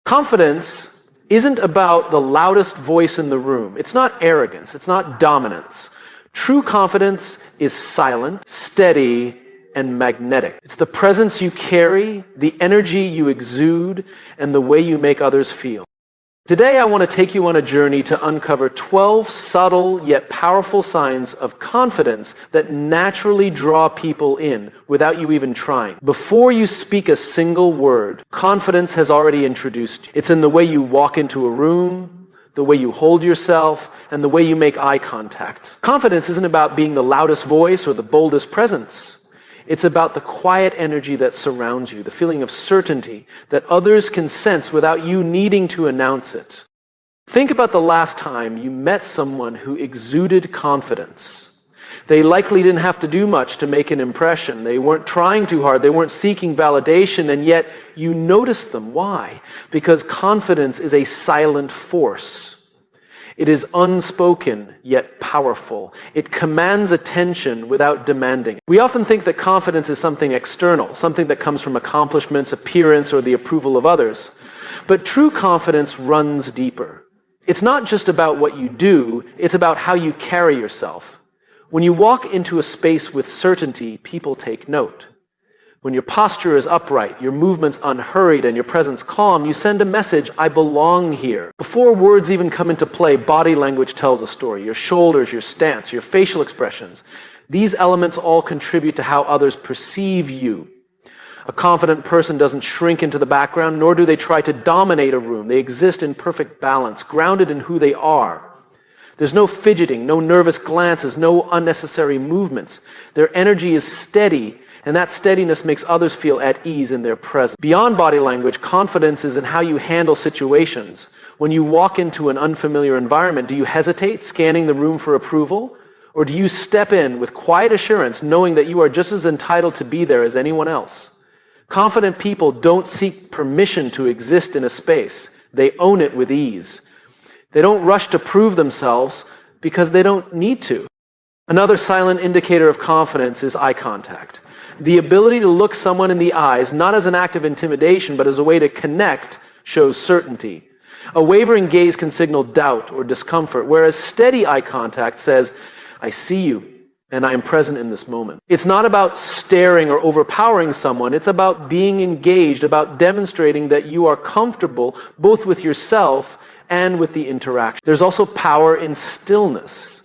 Confidence isn't about the loudest voice in the room. It's not arrogance. It's not dominance. True confidence is silent, steady, and magnetic. It's the presence you carry, the energy you exude, and the way you make others feel. Today, I want to take you on a journey to uncover 12 subtle yet powerful signs of confidence that naturally draw people in without you even trying. Before you speak a single word, confidence has already introduced you. It's in the way you walk into a room, the way you hold yourself, and the way you make eye contact. Confidence isn't about being the loudest voice or the boldest presence. It's about the quiet energy that surrounds you, the feeling of certainty that others can sense without you needing to announce it. Think about the last time you met someone who exuded confidence. They likely didn't have to do much to make an impression. They weren't trying too hard. They weren't seeking validation, and yet you noticed them. Why? Because confidence is a silent force. It is unspoken, yet powerful. It commands attention without demanding. We often think that confidence is something external, something that comes from accomplishments, appearance, or the approval of others. But true confidence runs deeper. It's not just about what you do, it's about how you carry yourself. When you walk into a space with certainty, people take note. When your posture is upright, your movements unhurried, and your presence calm, you send a message, I belong here. Before words even come into play, body language tells a story. Your shoulders, your stance, your facial expressions. These elements all contribute to how others perceive you. A confident person doesn't shrink into the background, nor do they try to dominate a room. They exist in perfect balance, grounded in who they are. There's no fidgeting, no nervous glances, no unnecessary movements. Their energy is steady, and that steadiness makes others feel at ease in their presence. Beyond body language, confidence is in how you handle situations. When you walk into an unfamiliar environment, do you hesitate, scanning the room for approval? Or do you step in with quiet assurance, knowing that you are just as entitled to be there as anyone else? Confident people don't seek permission to exist in a space. They own it with ease. They don't rush to prove themselves because they don't need to. Another silent indicator of confidence is eye contact. The ability to look someone in the eyes, not as an act of intimidation, but as a way to connect, shows certainty. A wavering gaze can signal doubt or discomfort, whereas steady eye contact says, I see you, and I am present in this moment. It's not about staring or overpowering someone. It's about being engaged, about demonstrating that you are comfortable both with yourself and with the interaction. There's also power in stillness.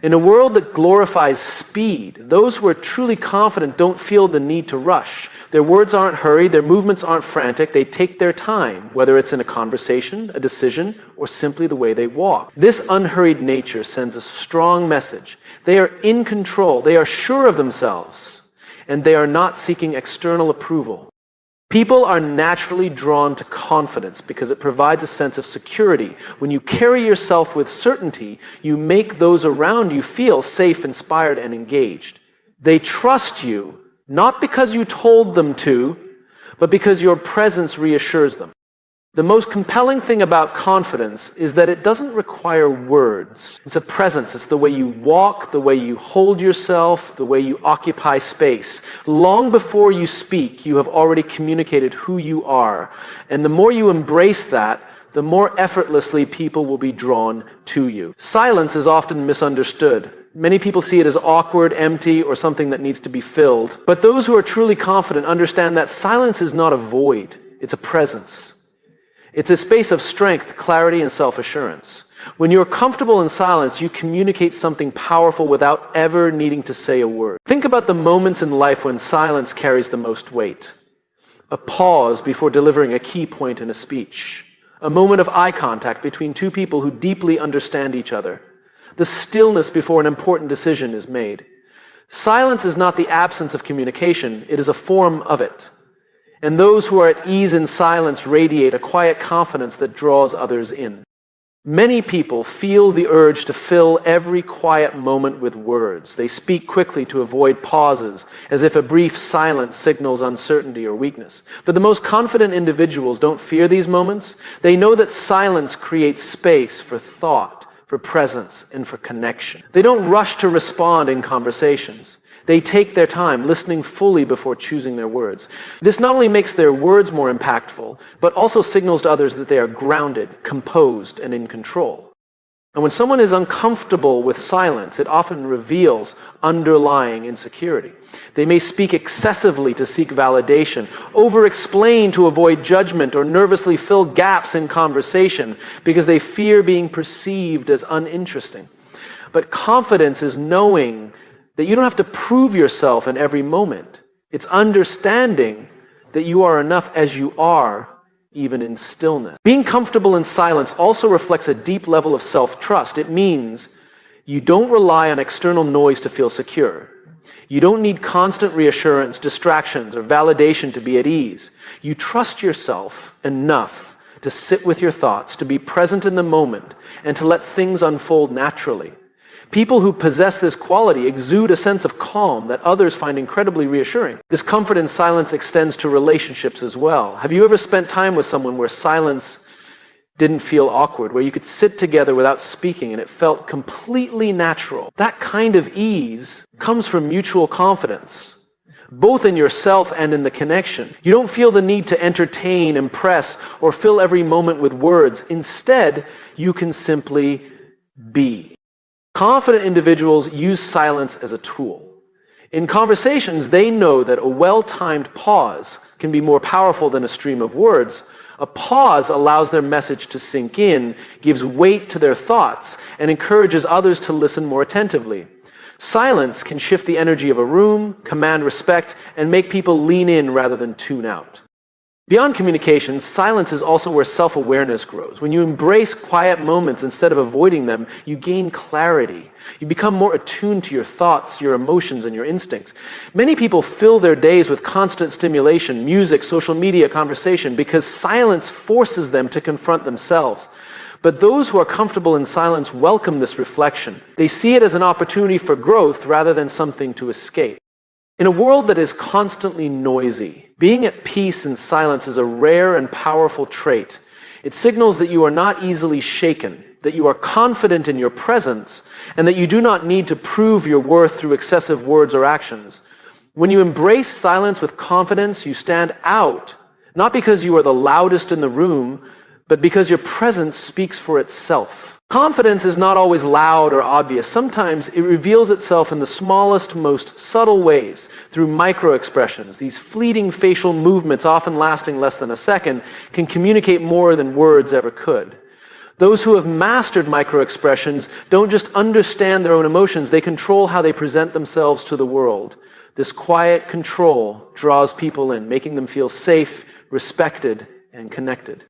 In a world that glorifies speed, those who are truly confident don't feel the need to rush. Their words aren't hurried, their movements aren't frantic, they take their time, whether it's in a conversation, a decision, or simply the way they walk. This unhurried nature sends a strong message. They are in control, they are sure of themselves, and they are not seeking external approval. People are naturally drawn to confidence because it provides a sense of security. When you carry yourself with certainty, you make those around you feel safe, inspired, and engaged. They trust you, not because you told them to, but because your presence reassures them. The most compelling thing about confidence is that it doesn't require words. It's a presence. It's the way you walk, the way you hold yourself, the way you occupy space. Long before you speak, you have already communicated who you are. And the more you embrace that, the more effortlessly people will be drawn to you. Silence is often misunderstood. Many people see it as awkward, empty, or something that needs to be filled. But those who are truly confident understand that silence is not a void. It's a presence. It's a space of strength, clarity, and self-assurance. When you're comfortable in silence, you communicate something powerful without ever needing to say a word. Think about the moments in life when silence carries the most weight. A pause before delivering a key point in a speech. A moment of eye contact between two people who deeply understand each other. The stillness before an important decision is made. Silence is not the absence of communication, it is a form of it. And those who are at ease in silence radiate a quiet confidence that draws others in. Many people feel the urge to fill every quiet moment with words. They speak quickly to avoid pauses, as if a brief silence signals uncertainty or weakness. But the most confident individuals don't fear these moments. They know that silence creates space for thought, for presence, and for connection. They don't rush to respond in conversations. They take their time, listening fully before choosing their words. This not only makes their words more impactful, but also signals to others that they are grounded, composed, and in control. And when someone is uncomfortable with silence, it often reveals underlying insecurity. They may speak excessively to seek validation, over-explain to avoid judgment, or nervously fill gaps in conversation because they fear being perceived as uninteresting. But confidence is knowing that you don't have to prove yourself in every moment. It's understanding that you are enough as you are, even in stillness. Being comfortable in silence also reflects a deep level of self-trust. It means you don't rely on external noise to feel secure. You don't need constant reassurance, distractions, or validation to be at ease. You trust yourself enough to sit with your thoughts, to be present in the moment, and to let things unfold naturally. People who possess this quality exude a sense of calm that others find incredibly reassuring. This comfort in silence extends to relationships as well. Have you ever spent time with someone where silence didn't feel awkward, where you could sit together without speaking and it felt completely natural? That kind of ease comes from mutual confidence, both in yourself and in the connection. You don't feel the need to entertain, impress, or fill every moment with words. Instead, you can simply be. Confident individuals use silence as a tool. In conversations, they know that a well-timed pause can be more powerful than a stream of words. A pause allows their message to sink in, gives weight to their thoughts, and encourages others to listen more attentively. Silence can shift the energy of a room, command respect, and make people lean in rather than tune out. Beyond communication, silence is also where self-awareness grows. When you embrace quiet moments instead of avoiding them, you gain clarity. You become more attuned to your thoughts, your emotions, and your instincts. Many people fill their days with constant stimulation, music, social media, conversation, because silence forces them to confront themselves. But those who are comfortable in silence welcome this reflection. They see it as an opportunity for growth rather than something to escape. In a world that is constantly noisy, being at peace in silence is a rare and powerful trait. It signals that you are not easily shaken, that you are confident in your presence, and that you do not need to prove your worth through excessive words or actions. When you embrace silence with confidence, you stand out, not because you are the loudest in the room, but because your presence speaks for itself. Confidence is not always loud or obvious. Sometimes it reveals itself in the smallest, most subtle ways, through micro-expressions. These fleeting facial movements, often lasting less than a second, can communicate more than words ever could. Those who have mastered micro-expressions don't just understand their own emotions, they control how they present themselves to the world. This quiet control draws people in, making them feel safe, respected, and connected.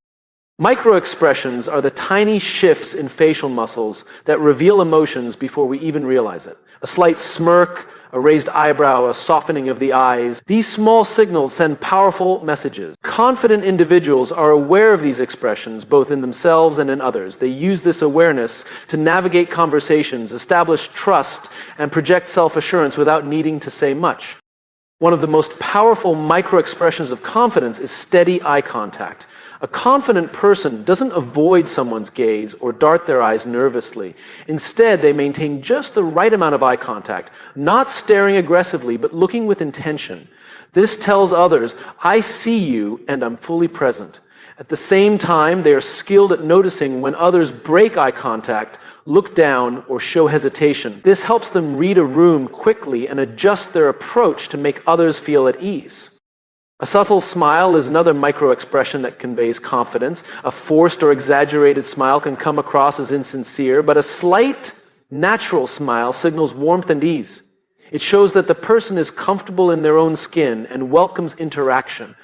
Micro-expressions are the tiny shifts in facial muscles that reveal emotions before we even realize it. A slight smirk, a raised eyebrow, a softening of the eyes. These small signals send powerful messages. Confident individuals are aware of these expressions, both in themselves and in others. They use this awareness to navigate conversations, establish trust, and project self-assurance without needing to say much. One of the most powerful micro-expressions of confidence is steady eye contact. A confident person doesn't avoid someone's gaze or dart their eyes nervously. Instead, they maintain just the right amount of eye contact, not staring aggressively, but looking with intention. This tells others, I see you and I'm fully present. At the same time, they are skilled at noticing when others break eye contact, look down, or show hesitation. This helps them read a room quickly and adjust their approach to make others feel at ease. A subtle smile is another micro-expression that conveys confidence. A forced or exaggerated smile can come across as insincere, but a slight, natural smile signals warmth and ease. It shows that the person is comfortable in their own skin and welcomes interaction.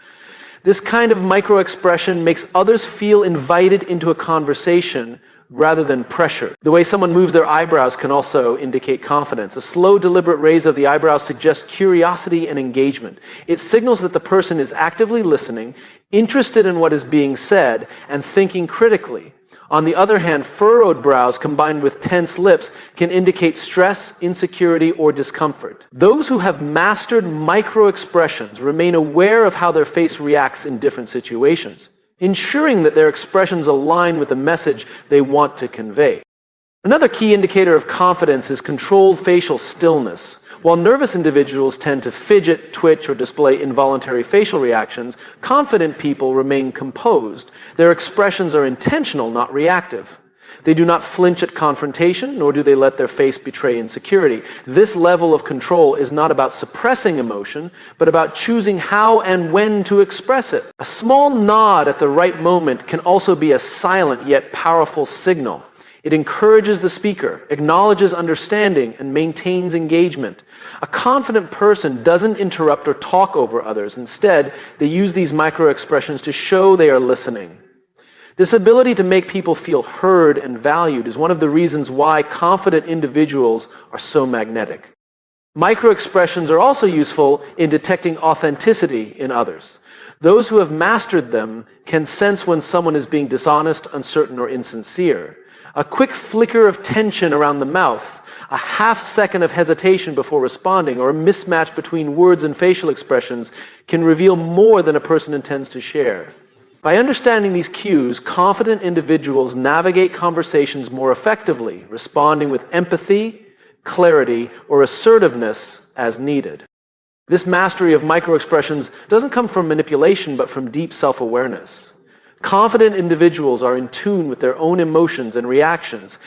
This kind of micro-expression makes others feel invited into a conversation rather than pressure. The way someone moves their eyebrows can also indicate confidence. A slow, deliberate raise of the eyebrows suggests curiosity and engagement. It signals that the person is actively listening, interested in what is being said, and thinking critically. On the other hand, furrowed brows combined with tense lips can indicate stress, insecurity, or discomfort. Those who have mastered micro-expressions remain aware of how their face reacts in different situations, ensuring that their expressions align with the message they want to convey. Another key indicator of confidence is controlled facial stillness. While nervous individuals tend to fidget, twitch, or display involuntary facial reactions, confident people remain composed. Their expressions are intentional, not reactive. They do not flinch at confrontation, nor do they let their face betray insecurity. This level of control is not about suppressing emotion, but about choosing how and when to express it. A small nod at the right moment can also be a silent yet powerful signal. It encourages the speaker, acknowledges understanding, and maintains engagement. A confident person doesn't interrupt or talk over others. Instead, they use these micro-expressions to show they are listening. This ability to make people feel heard and valued is one of the reasons why confident individuals are so magnetic. Micro-expressions are also useful in detecting authenticity in others. Those who have mastered them can sense when someone is being dishonest, uncertain, or insincere. A quick flicker of tension around the mouth, a half second of hesitation before responding, or a mismatch between words and facial expressions can reveal more than a person intends to share. By understanding these cues, confident individuals navigate conversations more effectively, responding with empathy, clarity, or assertiveness as needed. This mastery of microexpressions doesn't come from manipulation, but from deep self-awareness. Confident individuals are in tune with their own emotions and reactions.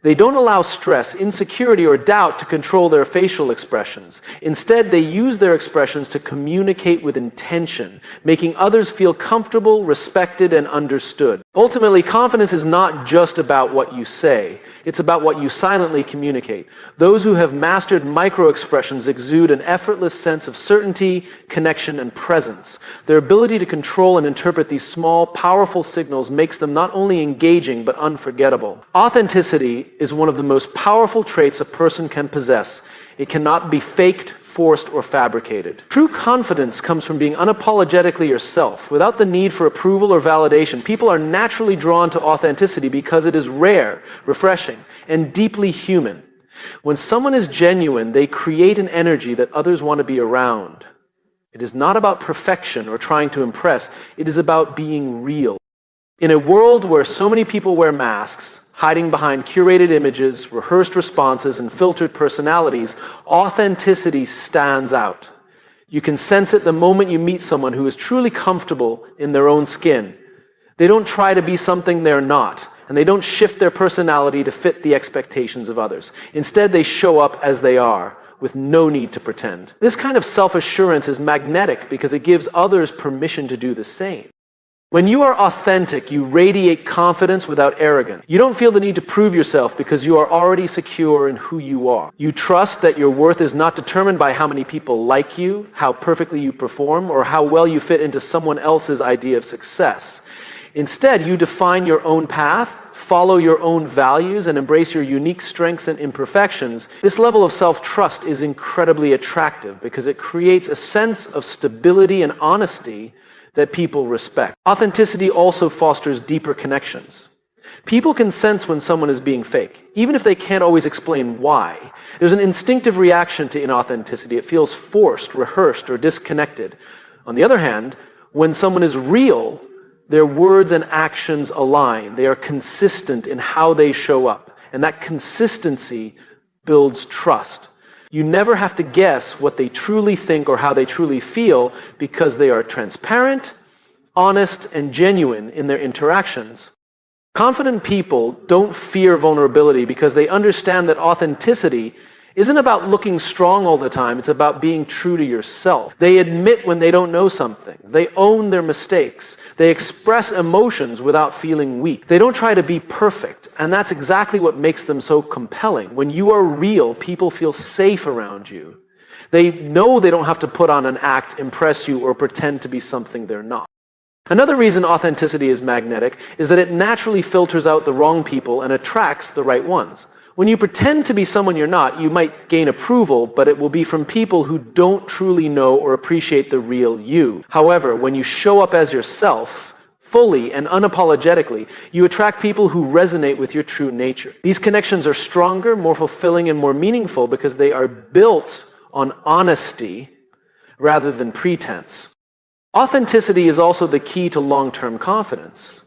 They don't allow stress, insecurity, or doubt to control their facial expressions. Instead, they use their expressions to communicate with intention, making others feel comfortable, respected, and understood. Ultimately, confidence is not just about what you say. It's about what you silently communicate. Those who have mastered micro-expressions exude an effortless sense of certainty, connection, and presence. Their ability to control and interpret these small, powerful signals makes them not only engaging, but unforgettable. Authenticity is one of the most powerful traits a person can possess. It cannot be faked, forced, or fabricated. True confidence comes from being unapologetically yourself, without the need for approval or validation. People are naturally drawn to authenticity because it is rare, refreshing, and deeply human. When someone is genuine, they create an energy that others want to be around. It is not about perfection or trying to impress. It is about being real. In a world where so many people wear masks, hiding behind curated images, rehearsed responses, and filtered personalities, authenticity stands out. You can sense it the moment you meet someone who is truly comfortable in their own skin. They don't try to be something they're not, and they don't shift their personality to fit the expectations of others. Instead, they show up as they are, with no need to pretend. This kind of self-assurance is magnetic because it gives others permission to do the same. When you are authentic, you radiate confidence without arrogance. You don't feel the need to prove yourself because you are already secure in who you are. You trust that your worth is not determined by how many people like you, how perfectly you perform, or how well you fit into someone else's idea of success. Instead, you define your own path, follow your own values, and embrace your unique strengths and imperfections. This level of self-trust is incredibly attractive because it creates a sense of stability and honesty that people respect. Authenticity also fosters deeper connections. People can sense when someone is being fake, even if they can't always explain why. There's an instinctive reaction to inauthenticity. It feels forced, rehearsed, or disconnected. On the other hand, when someone is real, their words and actions align. They are consistent in how they show up, and that consistency builds trust. You never have to guess what they truly think or how they truly feel because they are transparent, honest, and genuine in their interactions. Confident people don't fear vulnerability because they understand that authenticity isn't about looking strong all the time. It's about being true to yourself. They admit when they don't know something. They own their mistakes. They express emotions without feeling weak. They don't try to be perfect, and that's exactly what makes them so compelling. When you are real, people feel safe around you. They know they don't have to put on an act, impress you, or pretend to be something they're not. Another reason authenticity is magnetic is that it naturally filters out the wrong people and attracts the right ones. When you pretend to be someone you're not, you might gain approval, but it will be from people who don't truly know or appreciate the real you. However, when you show up as yourself, fully and unapologetically, you attract people who resonate with your true nature. These connections are stronger, more fulfilling, and more meaningful because they are built on honesty rather than pretense. Authenticity is also the key to long-term confidence.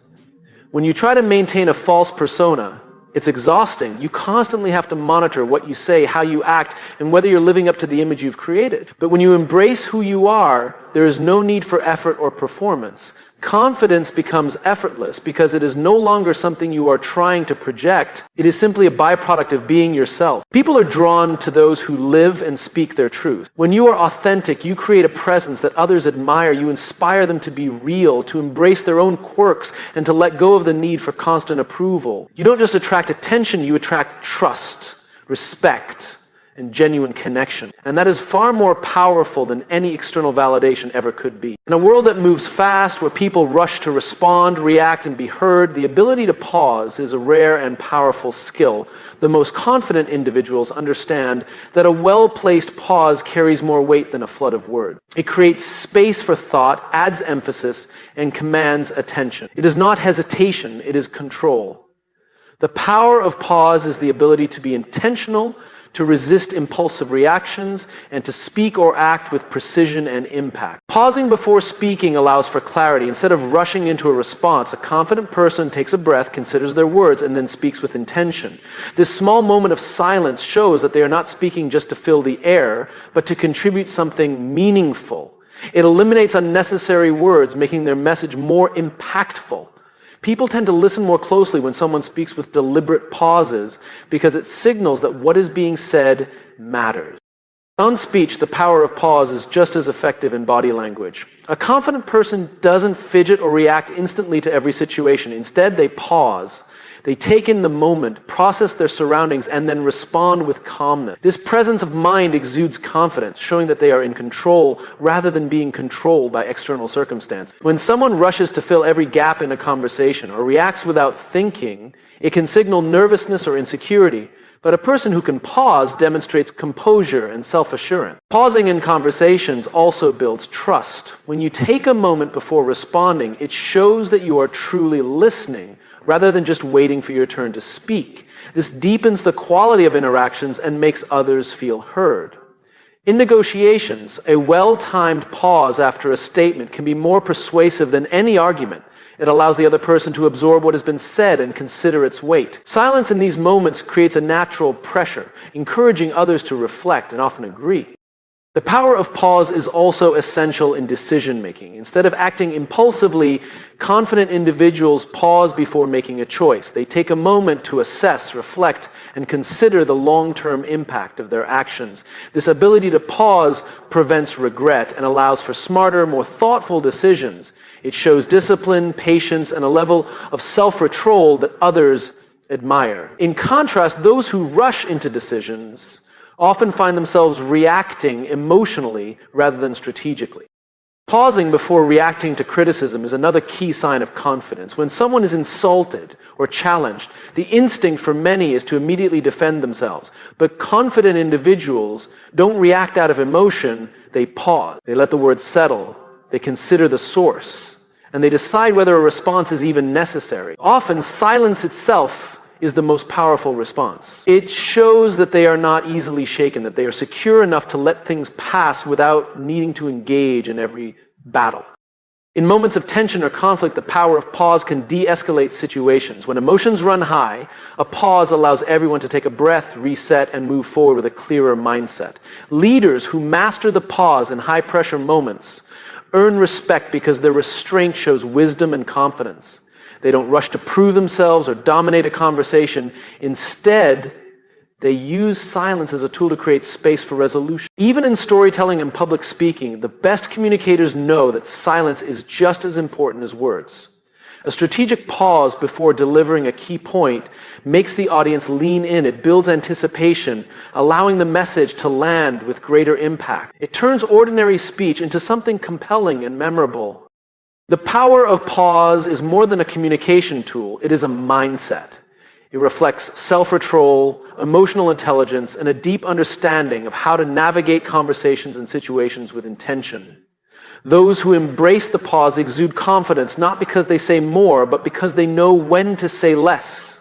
When you try to maintain a false persona, It's exhausting. You constantly have to monitor what you say, how you act, and whether you're living up to the image you've created. But when you embrace who you are, there is no need for effort or performance. Confidence becomes effortless because it is no longer something you are trying to project. It is simply a byproduct of being yourself. People are drawn to those who live and speak their truth. When you are authentic, you create a presence that others admire. You inspire them to be real, to embrace their own quirks, and to let go of the need for constant approval. You don't just attract attention, you attract trust, respect, and genuine connection. And that is far more powerful than any external validation ever could be. In a world that moves fast, where people rush to respond, react, and be heard, the ability to pause is a rare and powerful skill. The most confident individuals understand that a well-placed pause carries more weight than a flood of words. It creates space for thought, adds emphasis, and commands attention. It is not hesitation, it is control. The power of pause is the ability to be intentional, to resist impulsive reactions, and to speak or act with precision and impact. Pausing before speaking allows for clarity. Instead of rushing into a response, a confident person takes a breath, considers their words, and then speaks with intention. This small moment of silence shows that they are not speaking just to fill the air, but to contribute something meaningful. It eliminates unnecessary words, making their message more impactful. People tend to listen more closely when someone speaks with deliberate pauses because it signals that what is being said matters. Beyond speech, the power of pause is just as effective in body language. A confident person doesn't fidget or react instantly to every situation. Instead, they pause. They take in the moment, process their surroundings, and then respond with calmness. This presence of mind exudes confidence, showing that they are in control rather than being controlled by external circumstances. When someone rushes to fill every gap in a conversation or reacts without thinking, it can signal nervousness or insecurity. But a person who can pause demonstrates composure and self-assurance. Pausing in conversations also builds trust. When you take a moment before responding, it shows that you are truly listening rather than just waiting for your turn to speak. This deepens the quality of interactions and makes others feel heard. In negotiations, a well-timed pause after a statement can be more persuasive than any argument. It allows the other person to absorb what has been said and consider its weight. Silence in these moments creates a natural pressure, encouraging others to reflect and often agree. The power of pause is also essential in decision-making. Instead of acting impulsively, confident individuals pause before making a choice. They take a moment to assess, reflect, and consider the long-term impact of their actions. This ability to pause prevents regret and allows for smarter, more thoughtful decisions. It shows discipline, patience, and a level of self-control that others admire. In contrast, those who rush into decisions often find themselves reacting emotionally rather than strategically. Pausing before reacting to criticism is another key sign of confidence. When someone is insulted or challenged, the instinct for many is to immediately defend themselves. But confident individuals don't react out of emotion, they pause. They let the words settle, they consider the source, and they decide whether a response is even necessary. Often, silence itself is the most powerful response. It shows that they are not easily shaken, that they are secure enough to let things pass without needing to engage in every battle. In moments of tension or conflict, the power of pause can de-escalate situations. When emotions run high, a pause allows everyone to take a breath, reset, and move forward with a clearer mindset. Leaders who master the pause in high-pressure moments earn respect because their restraint shows wisdom and confidence. They don't rush to prove themselves or dominate a conversation. Instead, they use silence as a tool to create space for resolution. Even in storytelling and public speaking, the best communicators know that silence is just as important as words. A strategic pause before delivering a key point makes the audience lean in. It builds anticipation, allowing the message to land with greater impact. It turns ordinary speech into something compelling and memorable. The power of pause is more than a communication tool. It is a mindset. It reflects self-control, emotional intelligence, and a deep understanding of how to navigate conversations and situations with intention. Those who embrace the pause exude confidence, not because they say more, but because they know when to say less.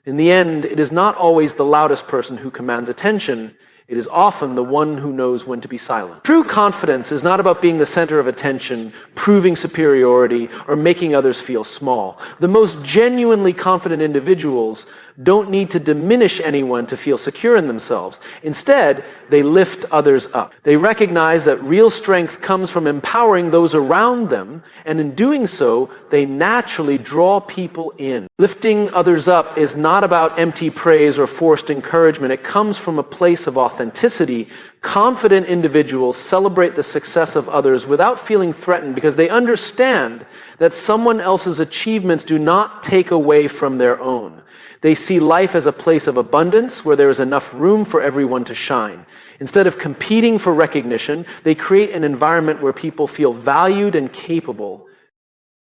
In the end, it is not always the loudest person who commands attention. It is often the one who knows when to be silent. True confidence is not about being the center of attention, proving superiority, or making others feel small. The most genuinely confident individuals don't need to diminish anyone to feel secure in themselves. Instead, they lift others up. They recognize that real strength comes from empowering those around them, and in doing so, they naturally draw people in. Lifting others up is not about empty praise or forced encouragement. It comes from a place of authenticity. Confident individuals celebrate the success of others without feeling threatened because they understand that someone else's achievements do not take away from their own. They see life as a place of abundance where there is enough room for everyone to shine. Instead of competing for recognition, they create an environment where people feel valued and capable.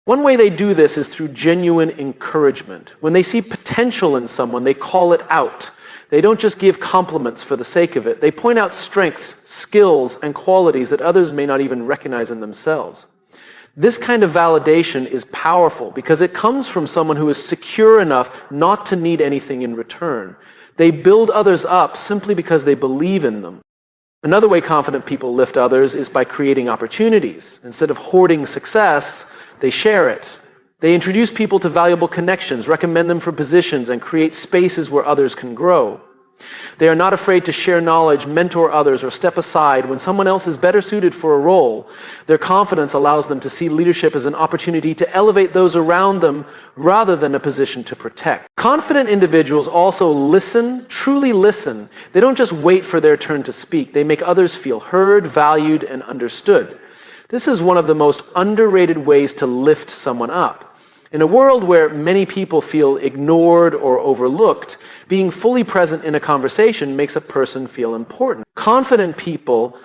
One way they do this is through genuine encouragement. When they see potential in someone, they call it out. They don't just give compliments for the sake of it. They point out strengths, skills, and qualities that others may not even recognize in themselves. This kind of validation is powerful because it comes from someone who is secure enough not to need anything in return. They build others up simply because they believe in them. Another way confident people lift others is by creating opportunities. Instead of hoarding success, they share it. They introduce people to valuable connections, recommend them for positions, and create spaces where others can grow. They are not afraid to share knowledge, mentor others, or step aside when someone else is better suited for a role. Their confidence allows them to see leadership as an opportunity to elevate those around them rather than a position to protect. Confident individuals also listen, truly listen. They don't just wait for their turn to speak. They make others feel heard, valued, and understood. This is one of the most underrated ways to lift someone up. In a world where many people feel ignored or overlooked, being fully present in a conversation makes a person feel important. Confident people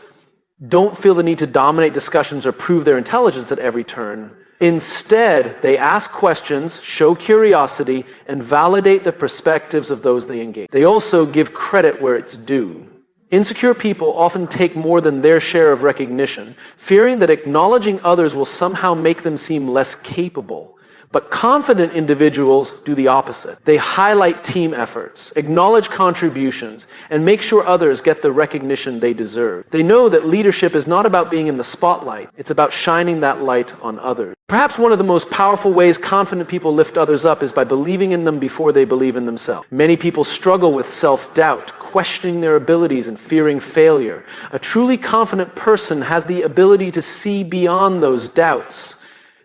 don't feel the need to dominate discussions or prove their intelligence at every turn. Instead, they ask questions, show curiosity, and validate the perspectives of those they engage. They also give credit where it's due. Insecure people often take more than their share of recognition, fearing that acknowledging others will somehow make them seem less capable. But confident individuals do the opposite. They highlight team efforts, acknowledge contributions, and make sure others get the recognition they deserve. They know that leadership is not about being in the spotlight. It's about shining that light on others. Perhaps one of the most powerful ways confident people lift others up is by believing in them before they believe in themselves. Many people struggle with self-doubt, questioning their abilities and fearing failure. A truly confident person has the ability to see beyond those doubts.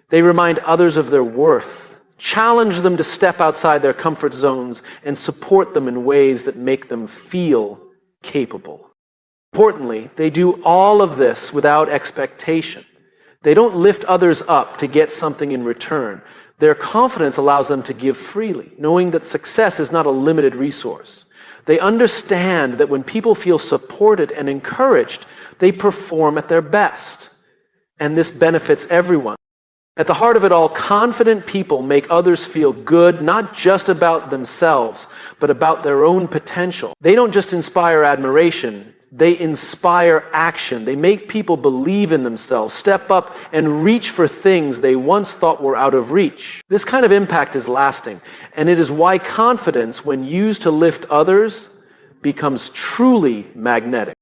They remind others of their worth, challenge them to step outside their comfort zones, and support them in ways that make them feel capable. Importantly, they do all of this without expectation. They don't lift others up to get something in return. Their confidence allows them to give freely, knowing that success is not a limited resource. They understand that when people feel supported and encouraged, they perform at their best. And this benefits everyone. At the heart of it all, confident people make others feel good, not just about themselves, but about their own potential. They don't just inspire admiration, they inspire action. They make people believe in themselves, step up, and reach for things they once thought were out of reach. This kind of impact is lasting, and it is why confidence, when used to lift others, becomes truly magnetic.